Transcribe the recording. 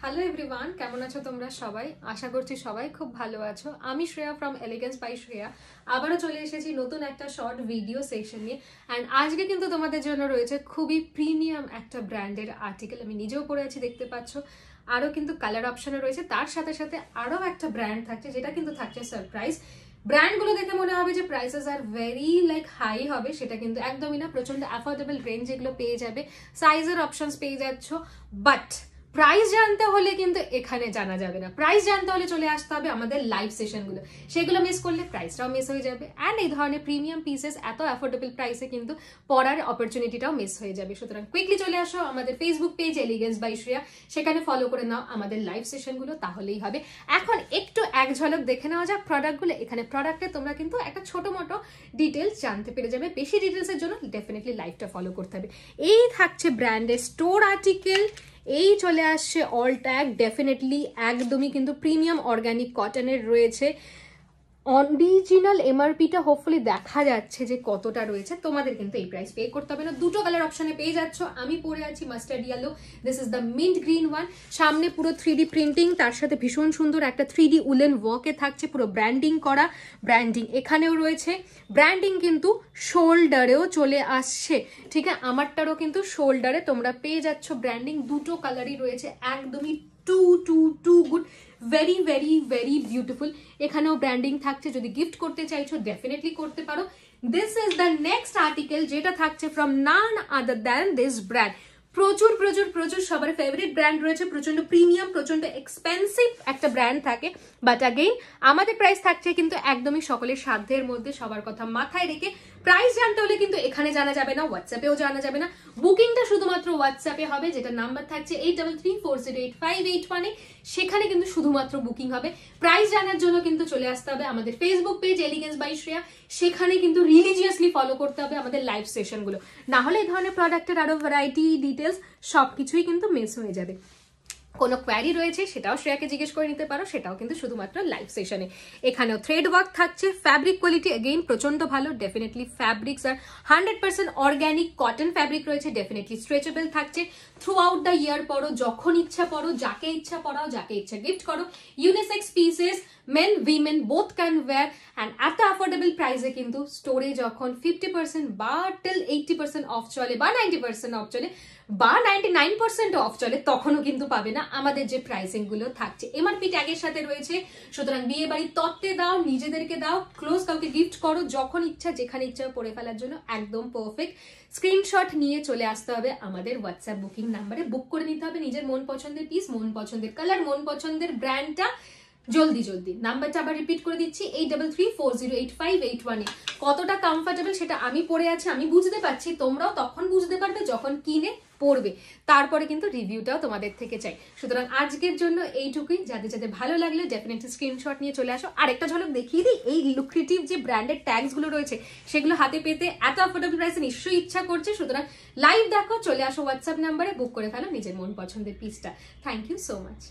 Hello everyone, কেমন আছো তোমরা সবাই? আশা করছি সবাই খুব ভালো আছো। আমি Shreya from elegance by Shreya আবারও চলে এসেছি নতুন একটা শর্ট ভিডিও সেকশন নিয়ে। অ্যান্ড আজকে কিন্তু তোমাদের জন্য রয়েছে খুবই প্রিমিয়াম একটা ব্র্যান্ডের আর্টিকেল। আমি নিজেও পরে আছি, দেখতে পাচ্ছ। আরও কিন্তু কালার অপশনও রয়েছে, তার সাথে সাথে আরও একটা ব্র্যান্ড থাকছে, যেটা কিন্তু থাকছে সারপ্রাইজ। ব্র্যান্ডগুলো দেখে মনে হবে যে প্রাইসেস আর ভেরি হাই হবে, সেটা কিন্তু একদমই না। প্রচন্ড অ্যাফোর্ডেবল রেঞ্জ এগুলো পেয়ে যাবে, সাইজের অপশনস পেয়ে যাচ্ছ। বাট প্রাইস জানতে হলে কিন্তু এখানে জানা যাবে না। প্রাইস জানতে হলে চলে আসতে হবে আমাদের লাইভ সেশনগুলো, সেগুলো মিস করলে প্রাইসটাও মিস হয়ে যাবে। অ্যান্ড এই ধরনের প্রিমিয়াম পিসেস এত অ্যাফোর্ডেবল প্রাইসে কিন্তু পড়ার অপরচুনিটিটাও মিস হয়ে যাবে। সুতরাং কুইকলি চলে আসো আমাদের Facebook page elegance by Shreya, সেখানে ফলো করে নাও আমাদের লাইভ সেশনগুলো, তাহলেই হবে। এখন একটু এক ঝলক দেখে নেওয়া যাক প্রোডাক্টগুলো। এখানে প্রোডাক্টে তোমরা কিন্তু একটা ছোট মোটো ডিটেলস জানতে পেরে যাবে। বেশি ডিটেলসের জন্য ডেফিনেটলি লাইভটা ফলো করতে হবে। এই থাকছে ব্র্যান্ডের স্টোর আর্টিকেল, এই চলে আসছে অল ট্যাগ, ডেফিনেটলি একদমই কিন্তু প্রিমিয়াম অর্গানিক কটনের রয়েছে। অরিজিনাল এমআরপিটা হোপফুলি দেখা যাচ্ছে যে কতটা রয়েছে। তোমাদের কিন্তু এই প্রাইস পে করতে হবে না। দুটো কালার অপশনে পেয়ে যাচ্ছ। আমি পরে আছি mustard yellow, this is the mint green one. সামনে পুরো 3D প্রিন্টিং, তার সাথে ভীষণ সুন্দর একটা 3D উলেন ওয়ার্কে থাকছে, পুরো ব্র্যান্ডিং করা। ব্র্যান্ডিং এখানেও রয়েছে, ব্র্যান্ডিং কিন্তু শোল্ডারেও চলে আসছে। ঠিক আছে, আমারটারও কিন্তু শোল্ডারে তোমরা পেয়ে যাচ্ছ ব্র্যান্ডিং। দুটো কালারই রয়েছে, একদমই too good, very very very beautiful. এখানেও ব্র্যান্ডিং থাকছে, যদি গিফট করতে চাইছো ডেফিনেটলি করতে পারো। This is the next article, যেটা থাকছে from none other than this brand. প্রচুর প্রচুর প্রচুর সবার ফেভারিট ব্র্যান্ড রয়েছে, প্রচন্ড প্রিমিয়াম, প্রচন্ড এক্সপেন্সিভ একটা ব্র্যান্ড থাকে। বাট আগেইন আমাদের প্রাইস থাকছে কিন্তু একদমই সকলের সাধ্যের মধ্যে, সবার কথা মাথায় রেখে। প্রাইস জানতে হলে কিন্তু এখানে জানা যাবে না, হোয়াটসঅ্যাপেও জানা যাবে না। বুকিংটা শুধুমাত্র হোয়াটসঅ্যাপে হবে, যেটা নাম্বার থাকছে 8334085881, সেখানে কিন্তু শুধুমাত্র বুকিং হবে। প্রাইস জানার জন্য কিন্তু চলে আসতে হবে আমাদের Facebook page elegance by Shreya, সেখানে কিন্তু রিলিজিয়াসলি ফলো করতে হবে আমাদের লাইভ সেশনগুলো। না হলে এই ধরনের প্রোডাক্টের আরো ভ্যারাইটি, ডিটেলস সবকিছুই কিন্তু মিস হয়ে যাবে। কোনো কোয়ারি রয়েছে সেটাও শ্রেয়াকে জিজ্ঞেস করে নিতে পারো, সেটাও কিন্তু শুধুমাত্র লাইভ সেশনে। এখানেও থ্রেড ওয়ার্ক থাকছে, ফ্যাব্রিক কোয়ালিটি এগেইন প্রচন্ড ভালো, ডেফিনেটলি ফ্যাব্রিক্স আর 100% অর্গ্যানিক কটন ফ্যাব্রিক রয়েছে, ডেফিনেটলি স্ট্রেচেবল থাকছে। থ্রু আউট দ্য ইয়ার পরো, যখন ইচ্ছা পরো, যাকে ইচ্ছা পরাও, যাকে ইচ্ছা গিফট করো। Unisex pieces, men women both can wear. And এত অ্যাফোর্ডেবল প্রাইসে কিন্তু স্টোরে যখন 50% বা টিল 80% অফ চলে, বা 90% অফ চলে, বা 99% অফ চলে, তখনও কিন্তু পাবে না আমাদের যে প্রাইসিং গুলো থাকছে। এমআরপি ট্যাগের সাথে রয়েছে। সুতরাং বিয়ে বাড়ির তত্ত্বে দাও, নিজেদেরকে দাও, ক্লোজ কাউকে গিফট করো, যখন ইচ্ছা যেখানে ইচ্ছা পরে ফেলার জন্য একদম পারফেক্ট। স্ক্রিনশট নিয়ে চলে আসতে হবে আমাদের হোয়াটসঅ্যাপ বুকিং নাম্বারে, বুক করে নিতে হবে নিজের মন পছন্দের পিস, মন পছন্দের কালার, মন পছন্দের ব্র্যান্ডটা। জলদি জলদি নাম্বারটা আবার রিপিট করে দিচ্ছি, 8334085881। কতটা কমফর্টেবল সেটা আমি পরে আছি, আমি বুঝতে পারছি, তোমরাও তখন বুঝতে পারবে যখন কিনে পড়বে। তারপরে কিন্তু রিভিউটাও তোমাদের থেকে চাই। সুতরাং আজকের জন্য এইটুকুই। যাদের যাদের ভালো লাগলে ডেফিনেটলি স্ক্রিনশট নিয়ে চলে আসো। আরেকটা ঝলক দেখিয়ে দিই, এই লুক্রেটিভ যে ব্র্যান্ডেড ট্যাগস গুলো রয়েছে সেগুলো হাতে পেতে এত অ্যাফোর্ডেবল প্রাইসে নিশ্চয়ই ইচ্ছা করছে। সুতরাং লাইভ দেখো, চলে আসো হোয়াটসঅ্যাপ নাম্বারে, বুক করে ফেলো নিজের মন পছন্দের পিসটা। Thank you so much.